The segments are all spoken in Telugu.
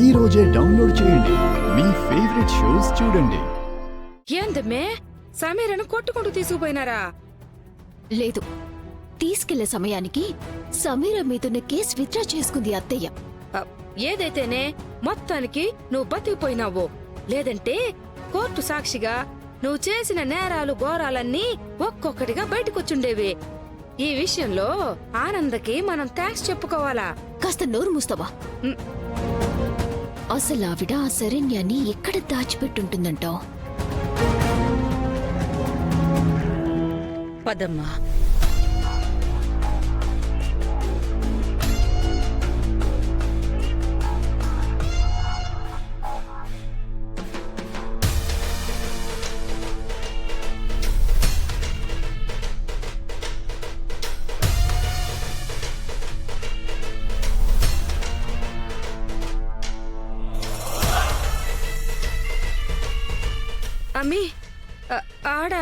ఈ రోజే డౌన్లోడ్ చేయండి. మీ ఫేవరెట్ షోస్ చూడండి. ఏందమ్మే సమీరను కొట్టుకుంటూ తీసుకుపోయినారా? లేదు, తీసుకెళ్లే సమయానికి సమీర మీదున్న కేసు విత్డ్రా చేసుకుంది అత్తయ్య. ఏదైతేనే మొత్తానికి నువ్వు బతికిపోయినావు. లేదంటే కోర్టు సాక్షిగా నువ్వు చేసిన నేరాలు ఘోరాలన్నీ ఒక్కొక్కటిగా బయటకొచ్చుండేవి. ఈ విషయంలో ఆనందకి మనం థ్యాంక్స్ చెప్పుకోవాలా? కాస్త నోరు మూస్తావా? అసలు ఆవిడ ఆ శరణ్యాన్ని ఎక్కడ దాచిపెట్టుంటుందంటావు? పదమ్మా. అమ్మీ ఆడ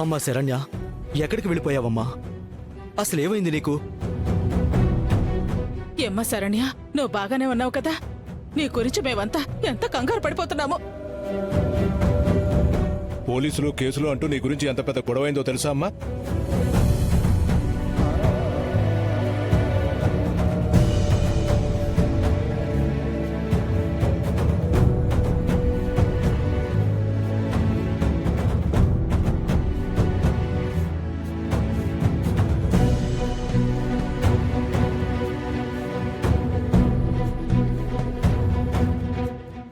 అమ్మా శరణ్య, ఎక్కడికి వెళ్ళిపోయావమ్మా? అసలేమైంది నీకు? ఏమ్మా శరణ్య, నువ్వు బాగానే ఉన్నావు కదా? నీ గురించి మేమంతా ఎంత కంగారు పడిపోతున్నామో. పోలీసులు కేసులు అంటూ నీ గురించి ఎంత పెద్ద గొడవైందో తెలుసా అమ్మా?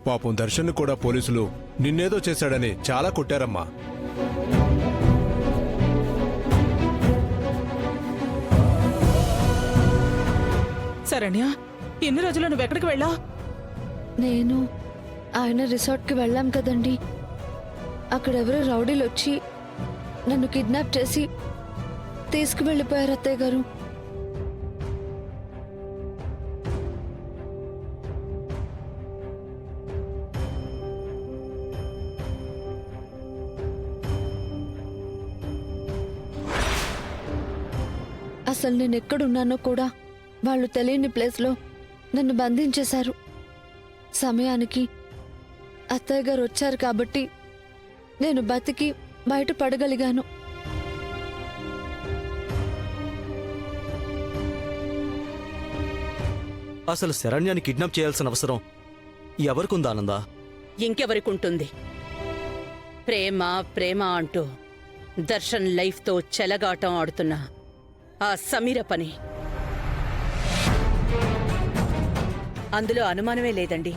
పాపం దర్శన్ కూడా పోలీసులు నిన్నేదో చేశాడని చాలా కొట్టారమ్మా. శరణ్య, ఇన్ని రోజులు నువ్వెక్కడికి వెళ్ళావు? నేను ఆయన రిసార్ట్కి వెళ్ళాం కదండి. అక్కడెవరో రౌడీలు వచ్చి నన్ను కిడ్నాప్ చేసి తీసుకువెళ్ళిపోయారు అత్తయ్య గారు. అసలు నేను ఎక్కడున్నానో కూడా వాళ్ళు తెలియని ప్లేస్లో నన్ను బంధించేశారు. సమయానికి అత్తయ్య గారు వచ్చారు కాబట్టి నేను బతికి బయట పడగలిగాను. అసలు శరణ్యాన్ని కిడ్నాప్ చేయాల్సిన అవసరం ఎవరికుందా ఆనందా? ఇంకెవరికుంటుంది? ప్రేమ ప్రేమ అంటూ దర్శన్ లైఫ్తో చెలగాటం ఆడుతున్న ఆ సమీర పని. అందులో అనుమానమే లేదండి.